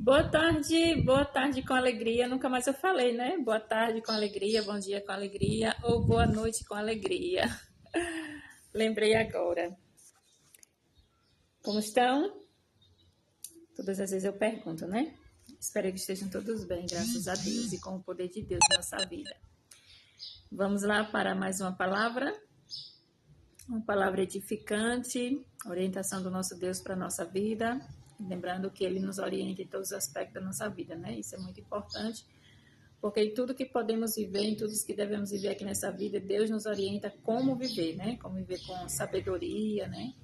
Boa tarde com alegria. Nunca mais eu falei, né? Boa tarde com alegria, bom dia com alegria ou boa noite com alegria. Lembrei agora. Como estão? Todas as vezes eu pergunto, né? Espero que estejam todos bem, graças a Deus e com o poder de Deus na nossa vida. Vamos lá para mais uma palavra edificante, orientação do nosso Deus para a nossa vida. Lembrando que Ele nos orienta em todos os aspectos da nossa vida, né? Isso é muito importante. Porque em tudo que podemos viver, em tudo que devemos viver aqui nessa vida, Deus nos orienta como viver, né? Como viver com sabedoria, né?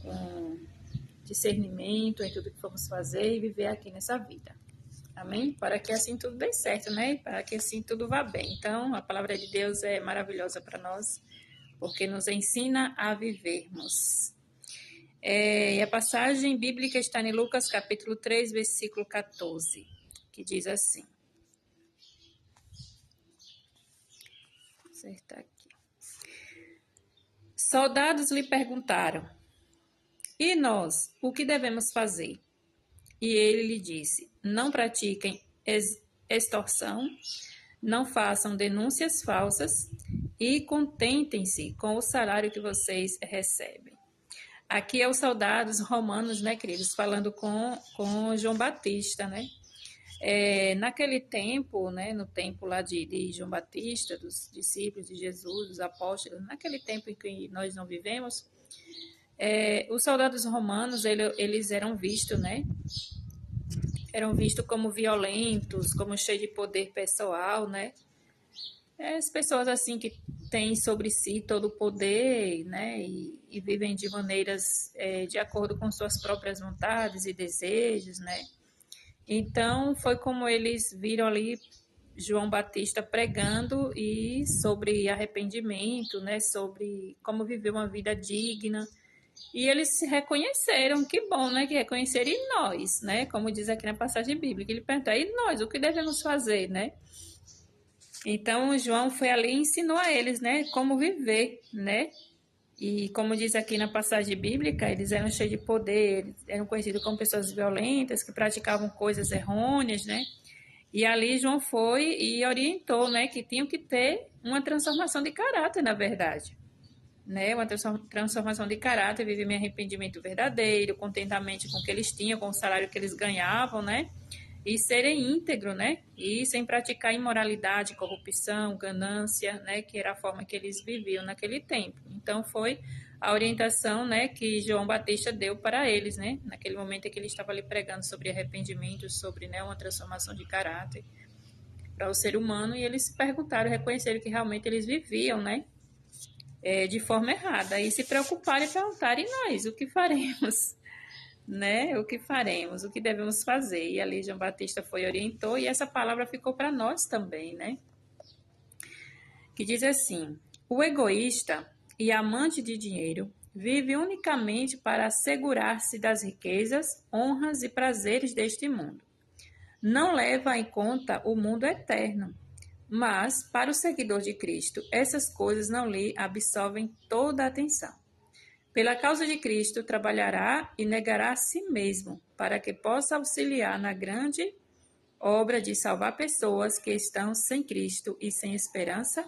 Com discernimento em tudo que formos fazer e viver aqui nessa vida. Amém? Para que assim tudo dê certo, né? Para que assim tudo vá bem. Então, a palavra de Deus é maravilhosa para nós, porque nos ensina a vivermos. E a passagem bíblica está em Lucas capítulo 3, versículo 14, que diz assim. Vou acertar aqui. Soldados lhe perguntaram: e nós, o que devemos fazer? E ele lhe disse: não pratiquem extorsão, não façam denúncias falsas e contentem-se com o salário que vocês recebem. Aqui é os soldados romanos, né, queridos, falando com João Batista, né? Naquele tempo, né, no tempo lá de João Batista, dos discípulos de Jesus, dos apóstolos, naquele tempo em que nós não vivemos, os soldados romanos, eles eram vistos, né? Eram vistos como violentos, como cheios de poder pessoal, né? As pessoas assim que têm sobre si todo o poder, né? E vivem de maneiras de acordo com suas próprias vontades e desejos, né? Então, foi como eles viram ali João Batista pregando e sobre arrependimento, né? Sobre como viver uma vida digna. E eles se reconheceram, que bom, né? Que reconheceram em nós, né? Como diz aqui na passagem bíblica. Ele perguntou, e nós, o que devemos fazer, né? Então, João foi ali e ensinou a eles, né? Como viver, né? E como diz aqui na passagem bíblica, eles eram cheios de poder, eles eram conhecidos como pessoas violentas, que praticavam coisas errôneas, né? E ali João foi e orientou, né? Que tinham que ter uma transformação de caráter, na verdade. Né, uma transformação de caráter, viver em arrependimento verdadeiro, contentamento com o que eles tinham, com o salário que eles ganhavam, né? E serem íntegros, né? E sem praticar imoralidade, corrupção, ganância, né? Que era a forma que eles viviam naquele tempo. Então foi a orientação, né? Que João Batista deu para eles, né? Naquele momento em que ele estava ali pregando sobre arrependimento, sobre, né? Uma transformação de caráter para o ser humano. E eles perguntaram, reconheceram que realmente eles viviam, né? De forma errada. E se preocuparem e perguntarem nós, o que faremos? Né? O que faremos? O que devemos fazer? E ali João Batista foi orientou e essa palavra ficou para nós também, né? Que diz assim: o egoísta e amante de dinheiro vive unicamente para assegurar-se das riquezas, honras e prazeres deste mundo. Não leva em conta o mundo eterno. Mas, para o seguidor de Cristo, essas coisas não lhe absorvem toda a atenção. Pela causa de Cristo, trabalhará e negará a si mesmo, para que possa auxiliar na grande obra de salvar pessoas que estão sem Cristo e sem esperança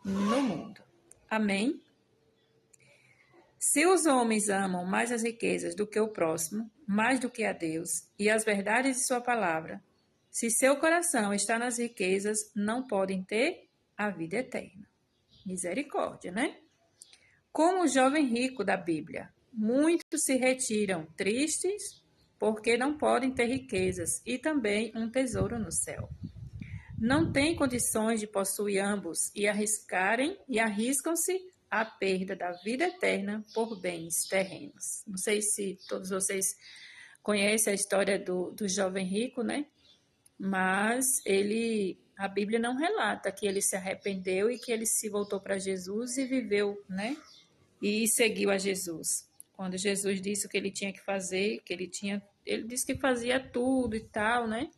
no mundo. Amém? Se os homens amam mais as riquezas do que o próximo, mais do que a Deus e as verdades de sua palavra, se seu coração está nas riquezas, não podem ter a vida eterna. Misericórdia, né? Como o jovem rico da Bíblia, muitos se retiram tristes porque não podem ter riquezas e também um tesouro no céu. Não têm condições de possuir ambos e arriscam-se à perda da vida eterna por bens terrenos. Não sei se todos vocês conhecem a história do jovem rico, né? Mas a Bíblia não relata que ele se arrependeu e que ele se voltou para Jesus e viveu, né? E seguiu a Jesus. Quando Jesus disse o que ele tinha que fazer, ele disse que fazia tudo e tal, né?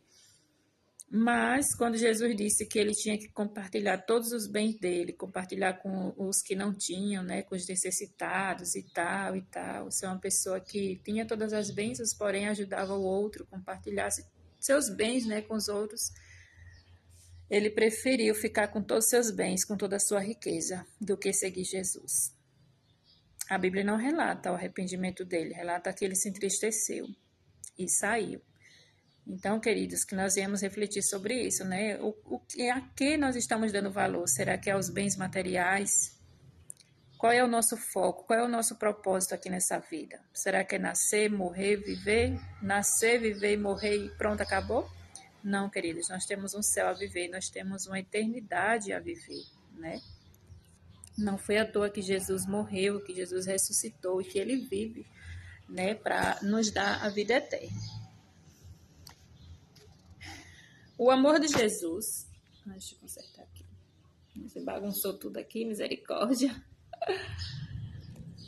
Mas quando Jesus disse que ele tinha que compartilhar todos os bens dele, compartilhar com os que não tinham, né, com os necessitados e tal e tal, ser uma pessoa que tinha todas as bênçãos, porém ajudava o outro, compartilhasse seus bens, né, com os outros, ele preferiu ficar com todos os seus bens, com toda a sua riqueza, do que seguir Jesus. A Bíblia não relata o arrependimento dele, relata que ele se entristeceu e saiu. Então, queridos, que nós viemos refletir sobre isso, né? A que nós estamos dando valor? Será que é aos bens materiais? Qual é o nosso foco? Qual é o nosso propósito aqui nessa vida? Será que é nascer, morrer, viver? Nascer, viver e morrer e pronto, acabou? Não, queridos, nós temos um céu a viver, nós temos uma eternidade a viver, né? Não foi à toa que Jesus morreu, que Jesus ressuscitou e que ele vive, né, para nos dar a vida eterna. O amor de Jesus... Deixa eu consertar aqui. Você bagunçou tudo aqui, misericórdia.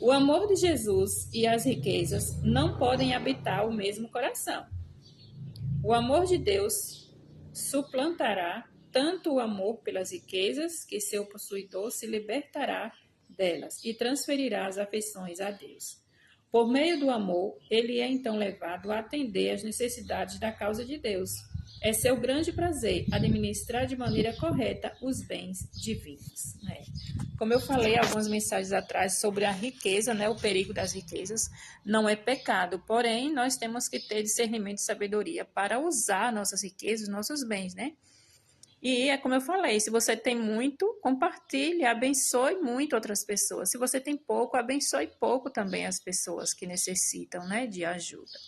O amor de Jesus e as riquezas não podem habitar o mesmo coração. O amor de Deus suplantará tanto o amor pelas riquezas que seu possuidor se libertará delas e transferirá as afeições a Deus. Por meio do amor, ele é então levado a atender às necessidades da causa de Deus. É seu grande prazer administrar de maneira correta os bens divinos, né? Como eu falei algumas mensagens atrás sobre a riqueza, né, o perigo das riquezas, não é pecado, porém nós temos que ter discernimento e sabedoria para usar nossas riquezas, nossos bens, né? E é como eu falei, se você tem muito, compartilhe, abençoe muito outras pessoas. Se você tem pouco, abençoe pouco também as pessoas que necessitam, né, de ajuda.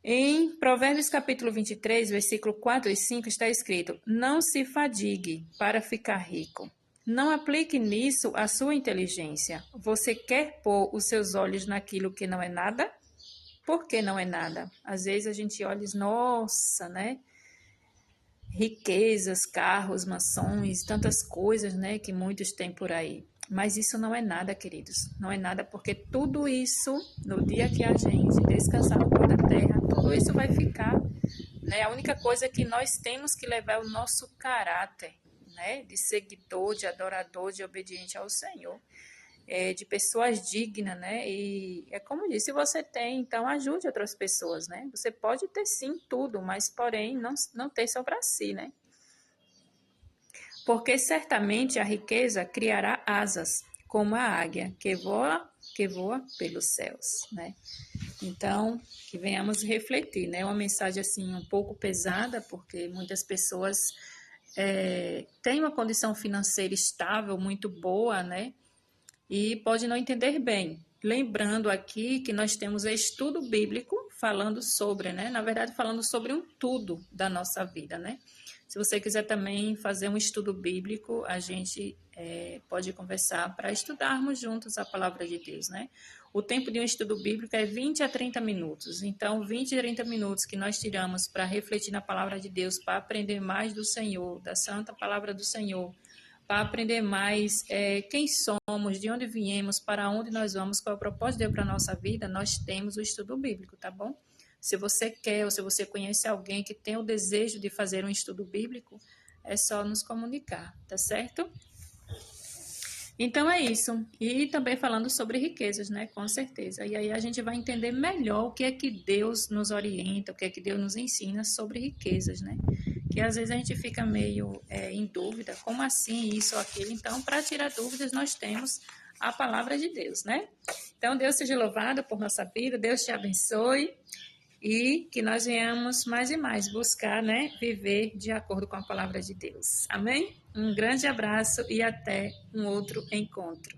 Em Provérbios capítulo 23, versículo 4 e 5 está escrito: não se fadigue para ficar rico. Não aplique nisso a sua inteligência. Você quer pôr os seus olhos naquilo que não é nada? Por que não é nada? Às vezes a gente olha e diz, nossa, né? Riquezas, carros, mansões, tantas coisas, né, que muitos têm por aí. Mas isso não é nada, queridos. Não é nada, porque tudo isso, no dia que a gente descansar no pó da terra, tudo isso vai ficar, né? A única coisa que nós temos que levar é o nosso caráter, né, de seguidor, de adorador, de obediente ao Senhor. De pessoas dignas, né? E é como disse, se você tem, então ajude outras pessoas, né? Você pode ter sim tudo, mas porém não ter só para si, né? Porque certamente a riqueza criará asas, como a águia, que voa pelos céus, né? Então, que venhamos refletir, né? Uma mensagem assim um pouco pesada, porque muitas pessoas têm uma condição financeira estável, muito boa, né? E pode não entender bem. Lembrando aqui que nós temos estudo bíblico falando sobre, né? Na verdade, falando sobre um tudo da nossa vida, né? Se você quiser também fazer um estudo bíblico, a gente pode conversar para estudarmos juntos a palavra de Deus, né? O tempo de um estudo bíblico é 20 a 30 minutos. Então, 20 a 30 minutos que nós tiramos para refletir na palavra de Deus, para aprender mais do Senhor, da santa palavra do Senhor, para aprender mais quem somos, de onde viemos, para onde nós vamos, qual é o propósito de Deus para a nossa vida, nós temos o estudo bíblico, tá bom? Se você quer ou se você conhece alguém que tem o desejo de fazer um estudo bíblico, é só nos comunicar, tá certo? Então é isso. E também falando sobre riquezas, né? Com certeza. E aí a gente vai entender melhor o que é que Deus nos orienta, o que é que Deus nos ensina sobre riquezas, né? Que às vezes a gente fica meio em dúvida, como assim isso ou aquilo? Então, para tirar dúvidas, nós temos a palavra de Deus, né? Então, Deus seja louvado por nossa vida, Deus te abençoe e que nós venhamos mais e mais buscar, né, viver de acordo com a palavra de Deus. Amém? Um grande abraço e até um outro encontro.